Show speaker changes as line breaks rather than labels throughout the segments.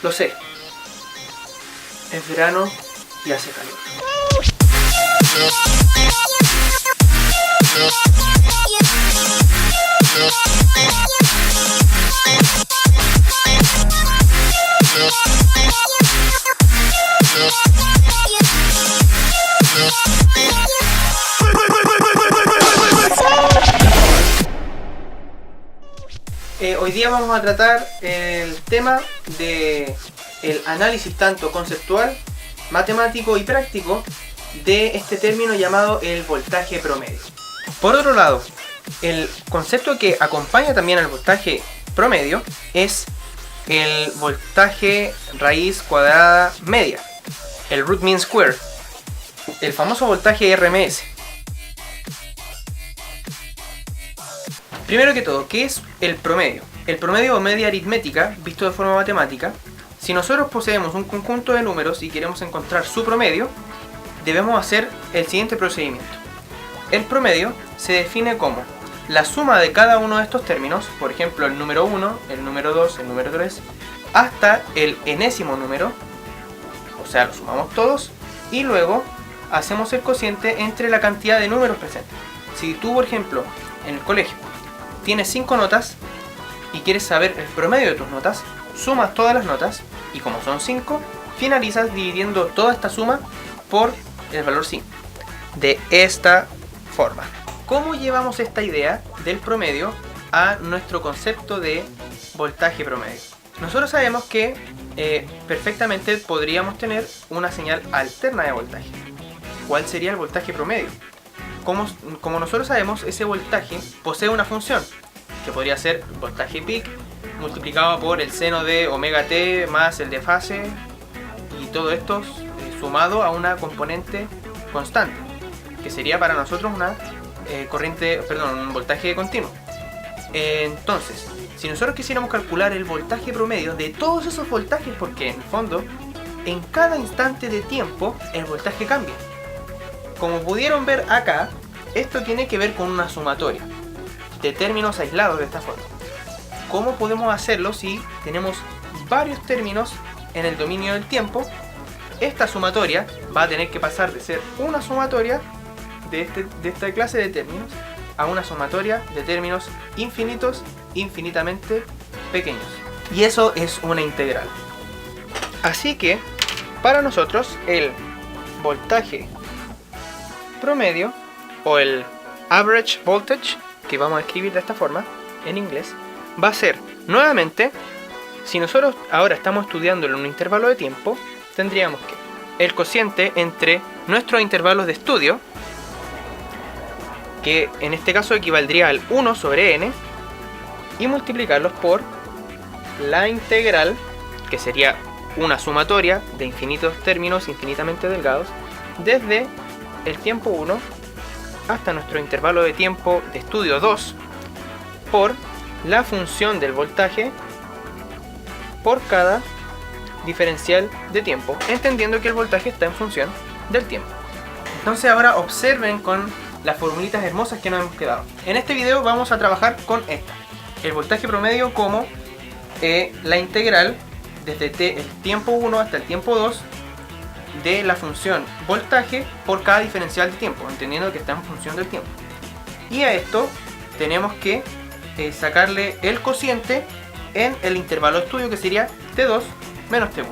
Lo sé. Es verano y hace calor. Hoy día vamos a tratar el tema de el análisis tanto conceptual, matemático y práctico de este término llamado el voltaje promedio. Por otro lado, el concepto que acompaña también al voltaje promedio es el voltaje raíz cuadrada media, el root mean square, el famoso voltaje RMS. Primero que todo, ¿qué es el promedio? El promedio o media aritmética, visto de forma matemática, si nosotros poseemos un conjunto de números y queremos encontrar su promedio, debemos hacer el siguiente procedimiento. El promedio se define como la suma de cada uno de estos términos, por ejemplo el número 1, el número 2, el número 3, hasta el enésimo número, o sea, lo sumamos todos, y luego hacemos el cociente entre la cantidad de números presentes. Si tú, por ejemplo, en el colegio tienes 5 notas y quieres saber el promedio de tus notas, sumas todas las notas y como son 5, finalizas dividiendo toda esta suma por el valor 5. De esta forma. ¿Cómo llevamos esta idea del promedio a nuestro concepto de voltaje promedio? Nosotros sabemos que perfectamente podríamos tener una señal alterna de voltaje. ¿Cuál sería el voltaje promedio? Como nosotros sabemos, ese voltaje posee una función que podría ser voltaje peak multiplicado por el seno de omega t más el de fase, y todo esto sumado a una componente constante, que sería para nosotros una un voltaje continuo. Entonces, si nosotros quisiéramos calcular el voltaje promedio de todos esos voltajes, porque en el fondo, en cada instante de tiempo, el voltaje cambia. Como pudieron ver acá, esto tiene que ver con una sumatoria de términos aislados de esta forma. ¿Cómo podemos hacerlo si tenemos varios términos en el dominio del tiempo? Esta sumatoria va a tener que pasar de ser una sumatoria de esta clase de términos a una sumatoria de términos infinitos, infinitamente pequeños. Y eso es una integral. Así que, para nosotros, el voltaje promedio, o el average voltage, que vamos a escribir de esta forma, en inglés, va a ser, nuevamente, si nosotros ahora estamos estudiando en un intervalo de tiempo, tendríamos que el cociente entre nuestros intervalos de estudio, que en este caso equivaldría al 1 sobre n, y multiplicarlos por la integral, que sería una sumatoria de infinitos términos infinitamente delgados, desde el tiempo 1 hasta nuestro intervalo de tiempo de estudio 2, por la función del voltaje por cada diferencial de tiempo, entendiendo que el voltaje está en función del tiempo. Entonces ahora observen con las formulitas hermosas que nos hemos quedado. En este video vamos a trabajar con esta, el voltaje promedio como la integral desde el tiempo 1 hasta el tiempo 2 de la función voltaje por cada diferencial de tiempo, entendiendo que está en función del tiempo. Y a esto tenemos que sacarle el cociente en el intervalo de estudio, que sería T2 menos T1.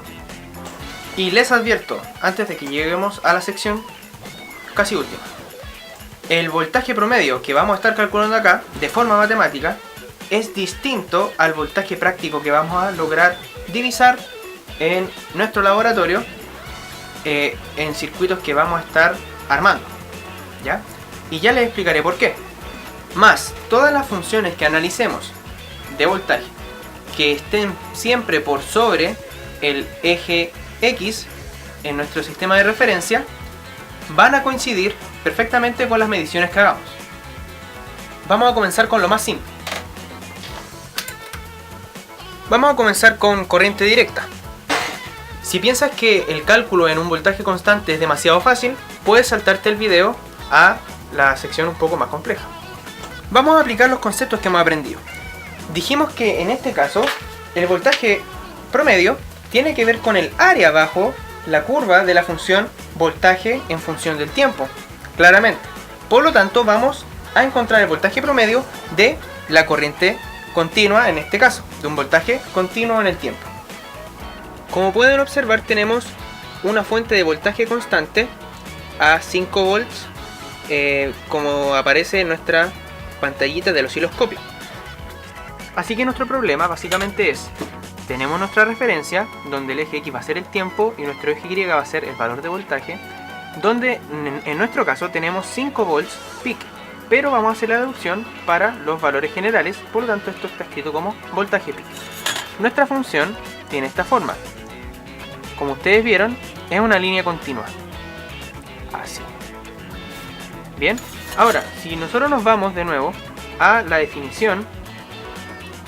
Y les advierto, antes de que lleguemos a la sección casi última, el voltaje promedio que vamos a estar calculando acá de forma matemática es distinto al voltaje práctico que vamos a lograr divisar en nuestro laboratorio en circuitos que vamos a estar armando, ¿ya? Y ya les explicaré por qué. Más todas las funciones que analicemos de voltaje que estén siempre por sobre el eje X en nuestro sistema de referencia van a coincidir perfectamente con las mediciones que hagamos. Vamos a comenzar con lo más simple. Vamos a comenzar con corriente directa. Si piensas que el cálculo en un voltaje constante es demasiado fácil, puedes saltarte el video a la sección un poco más compleja. Vamos a aplicar los conceptos que hemos aprendido. Dijimos que en este caso el voltaje promedio tiene que ver con el área bajo la curva de la función voltaje en función del tiempo, claramente. Por lo tanto, vamos a encontrar el voltaje promedio de la corriente continua, en este caso, de un voltaje continuo en el tiempo. Como pueden observar, tenemos una fuente de voltaje constante a 5 volts, como aparece en nuestra pantallita del osciloscopio. Así que nuestro problema básicamente es: tenemos nuestra referencia, donde el eje X va a ser el tiempo y nuestro eje Y va a ser el valor de voltaje, donde en nuestro caso tenemos 5 volts peak, pero vamos a hacer la deducción para los valores generales, por lo tanto esto está escrito como voltaje peak. Nuestra función tiene esta forma. Como ustedes vieron, es una línea continua. Así. Bien, ahora, si nosotros nos vamos de nuevo a la definición,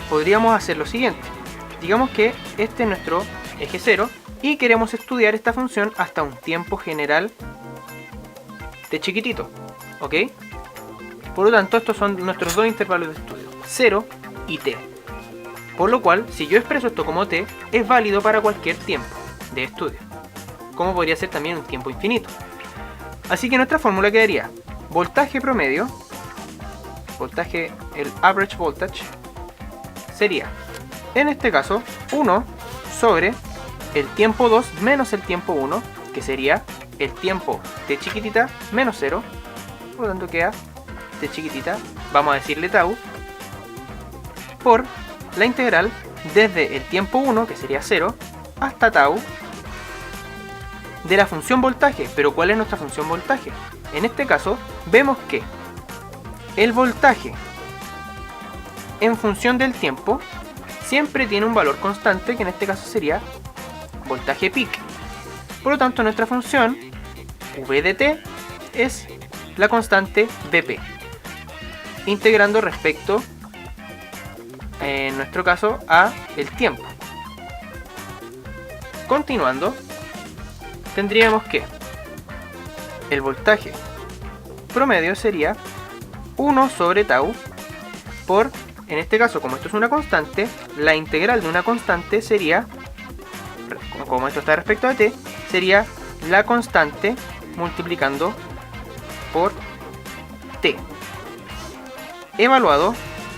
podríamos hacer lo siguiente. Digamos que este es nuestro eje 0 y queremos estudiar esta función hasta un tiempo general de chiquitito, ¿ok? Por lo tanto, estos son nuestros dos intervalos de estudio, 0 y t. Por lo cual, si yo expreso esto como t, es válido para cualquier tiempo de estudio, como podría ser también un tiempo infinito. Así que nuestra fórmula quedaría voltaje promedio, voltaje, el average voltage, sería, en este caso, 1 sobre el tiempo 2 menos el tiempo 1, que sería el tiempo t chiquitita menos 0, por lo tanto queda t chiquitita, vamos a decirle tau, por la integral desde el tiempo 1, que sería 0, hasta tau, de la función voltaje. Pero ¿cuál es nuestra función voltaje? En este caso, vemos que el voltaje en función del tiempo siempre tiene un valor constante, que en este caso sería voltaje peak. Por lo tanto, nuestra función v de t es la constante Vp, integrando respecto, en nuestro caso, a el tiempo. Continuando, tendríamos que el voltaje promedio sería 1 sobre tau por, en este caso, como esto es una constante, la integral de una constante sería, como esto está respecto a t, sería la constante multiplicando por t, evaluado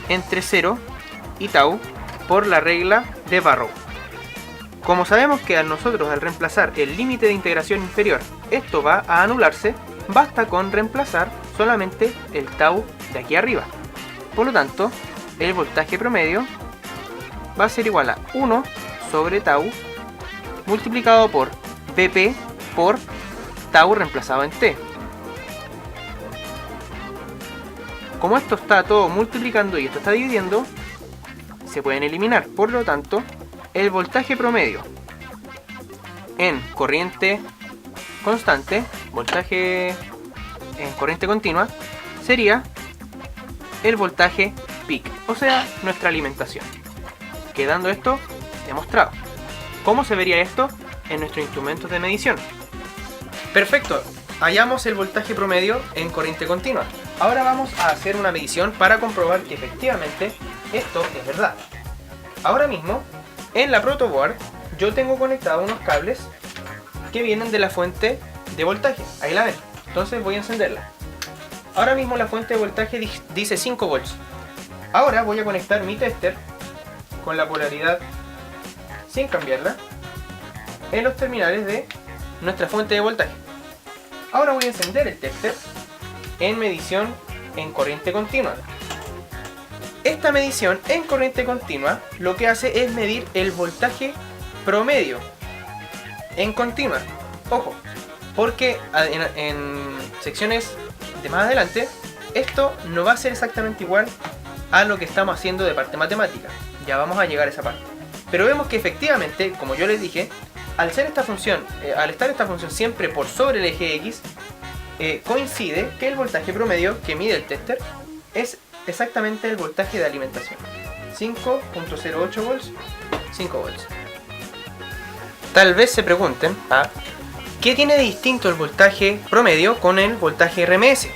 entre 0 y tau por la regla de Barrow. Como sabemos que al reemplazar el límite de integración inferior, esto va a anularse, basta con reemplazar solamente el tau de aquí arriba. Por lo tanto, el voltaje promedio va a ser igual a 1 sobre tau multiplicado por Vp por tau reemplazado en t. Como esto está todo multiplicando y esto está dividiendo, se pueden eliminar. Por lo tanto, el voltaje promedio en corriente constante, voltaje en corriente continua, sería el voltaje peak, o sea, nuestra alimentación. Quedando esto demostrado. ¿Cómo se vería esto en nuestros instrumentos de medición? Perfecto, hallamos el voltaje promedio en corriente continua. Ahora vamos a hacer una medición para comprobar que efectivamente esto es verdad. Ahora mismo, en la protoboard, yo tengo conectados unos cables que vienen de la fuente de voltaje. Ahí la ven. Entonces voy a encenderla. Ahora mismo la fuente de voltaje dice 5 volts. Ahora voy a conectar mi tester con la polaridad sin cambiarla en los terminales de nuestra fuente de voltaje. Ahora voy a encender el tester en medición en corriente continua. Esta medición en corriente continua lo que hace es medir el voltaje promedio en continua. Ojo, porque en secciones de más adelante esto no va a ser exactamente igual a lo que estamos haciendo de parte matemática. Ya vamos a llegar a esa parte. Pero vemos que efectivamente, como yo les dije, al estar esta función siempre por sobre el eje X, coincide que el voltaje promedio que mide el tester es exactamente el voltaje de alimentación. 5.08 volts, 5 volts. Tal vez se pregunten, ¿qué tiene de distinto el voltaje promedio con el voltaje RMS?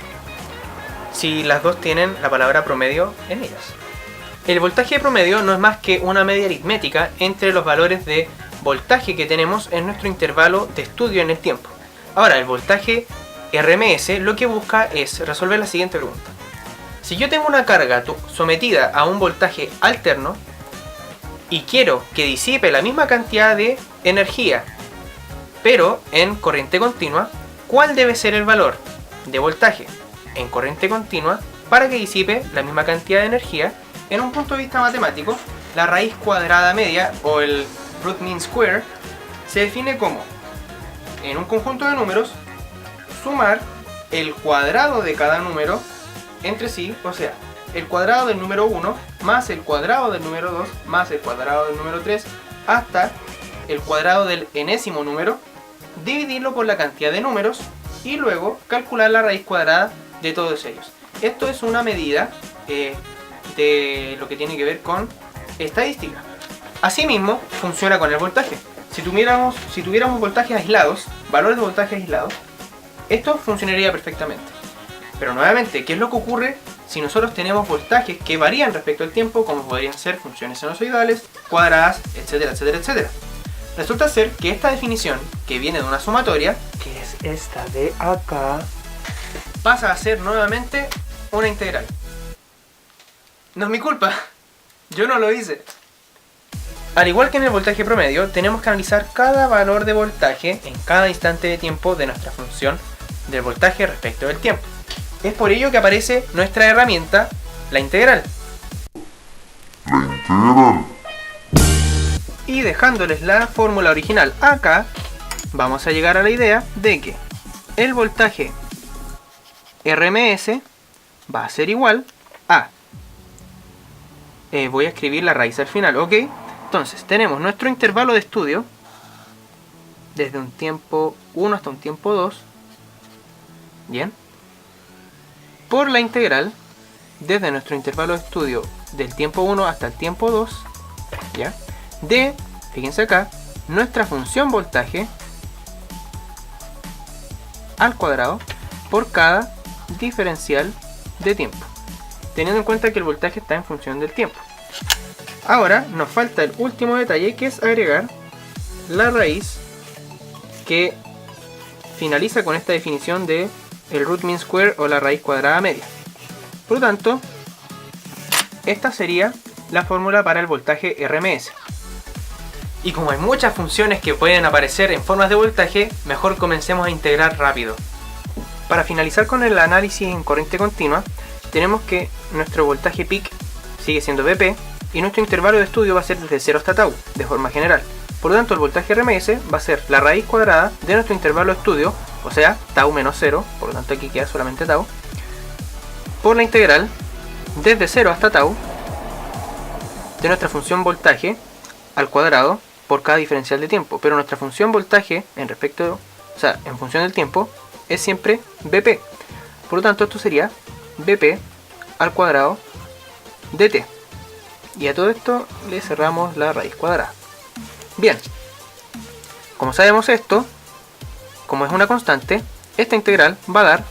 Si las dos tienen la palabra promedio en ellas. El voltaje promedio no es más que una media aritmética entre los valores de voltaje que tenemos en nuestro intervalo de estudio en el tiempo. Ahora, el voltaje RMS lo que busca es resolver la siguiente pregunta. Si yo tengo una carga sometida a un voltaje alterno y quiero que disipe la misma cantidad de energía, pero en corriente continua, ¿cuál debe ser el valor de voltaje en corriente continua para que disipe la misma cantidad de energía? En un punto de vista matemático, la raíz cuadrada media o el root mean square se define como, en un conjunto de números, sumar el cuadrado de cada número entre sí, o sea, el cuadrado del número 1 más el cuadrado del número 2 más el cuadrado del número 3 hasta el cuadrado del enésimo número, dividirlo por la cantidad de números y luego calcular la raíz cuadrada de todos ellos. Esto es una medida de lo que tiene que ver con estadística. Asimismo, funciona con el voltaje. Si tuviéramos voltajes aislados, valores de voltaje aislados, esto funcionaría perfectamente. Pero nuevamente, ¿qué es lo que ocurre si nosotros tenemos voltajes que varían respecto al tiempo, como podrían ser funciones sinusoidales, cuadradas, etcétera, etcétera, etcétera? Resulta ser que esta definición, que viene de una sumatoria, que es esta de acá, pasa a ser nuevamente una integral. No es mi culpa, yo no lo hice. Al igual que en el voltaje promedio, tenemos que analizar cada valor de voltaje en cada instante de tiempo de nuestra función del voltaje respecto del tiempo. Es por ello que aparece nuestra herramienta, la integral. Y dejándoles la fórmula original acá, vamos a llegar a la idea de que el voltaje RMS va a ser igual a... voy a escribir la raíz al final, ¿ok? Entonces, tenemos nuestro intervalo de estudio desde un tiempo 1 hasta un tiempo 2, ¿bien? Por la integral desde nuestro intervalo de estudio del tiempo 1 hasta el tiempo 2, ¿ya? De, fíjense acá, nuestra función voltaje al cuadrado por cada diferencial de tiempo, teniendo en cuenta que el voltaje está en función del tiempo. Ahora nos falta el último detalle, que es agregar la raíz que finaliza con esta definición de el root mean square o la raíz cuadrada media. Por lo tanto, esta sería la fórmula para el voltaje RMS. Y como hay muchas funciones que pueden aparecer en formas de voltaje, mejor comencemos a integrar rápido. Para finalizar con el análisis en corriente continua, tenemos que nuestro voltaje peak sigue siendo Vp y nuestro intervalo de estudio va a ser desde 0 hasta tau, de forma general. Por lo tanto, el voltaje RMS va a ser la raíz cuadrada de nuestro intervalo de estudio, o sea, tau menos 0, por lo tanto aquí queda solamente tau, por la integral desde 0 hasta tau de nuestra función voltaje al cuadrado por cada diferencial de tiempo. Pero nuestra función voltaje en función del tiempo es siempre Vp. Por lo tanto, esto sería Vp al cuadrado de t. Y a todo esto le cerramos la raíz cuadrada. Bien, como sabemos esto, como es una constante, esta integral va a dar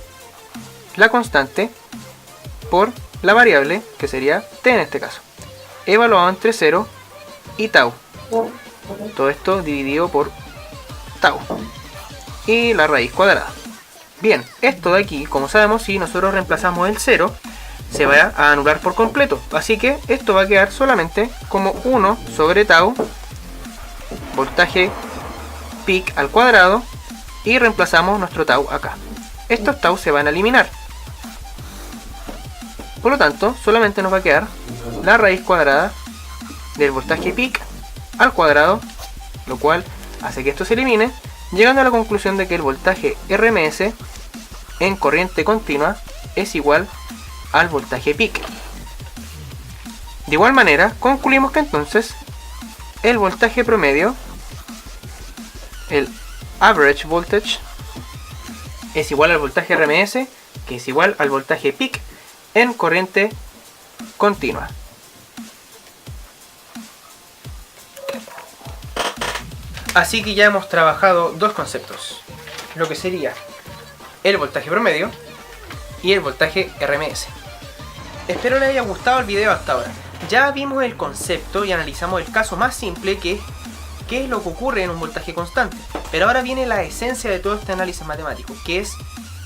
la constante por la variable, que sería t en este caso, evaluado entre 0 y tau. Todo esto dividido por tau. Y la raíz cuadrada. Bien, esto de aquí, como sabemos, si nosotros reemplazamos el 0, se va a anular por completo. Así que esto va a quedar solamente como 1 sobre tau, voltaje peak al cuadrado, y reemplazamos nuestro tau acá. Estos tau se van a eliminar. Por lo tanto, solamente nos va a quedar la raíz cuadrada del voltaje peak al cuadrado, lo cual hace que esto se elimine, llegando a la conclusión de que el voltaje RMS en corriente continua es igual al voltaje peak. De igual manera, concluimos que entonces el voltaje promedio, el average voltage, es igual al voltaje RMS, que es igual al voltaje peak en corriente continua. Así que ya hemos trabajado dos conceptos, lo que sería el voltaje promedio y el voltaje RMS. Espero les haya gustado el video hasta ahora. Ya vimos el concepto y analizamos el caso más simple, que es qué es lo que ocurre en un voltaje constante. Pero ahora viene la esencia de todo este análisis matemático, que es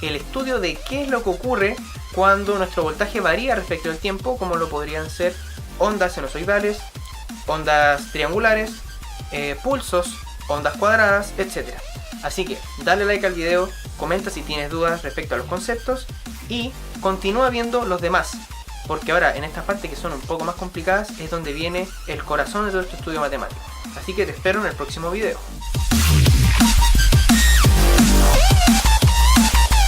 el estudio de qué es lo que ocurre cuando nuestro voltaje varía respecto al tiempo, como lo podrían ser ondas sinusoidales, ondas triangulares, pulsos, ondas cuadradas, etc. Así que dale like al video, comenta si tienes dudas respecto a los conceptos y continúa viendo los demás, porque ahora en estas partes que son un poco más complicadas es donde viene el corazón de todo este estudio matemático. Así que te espero en el próximo video.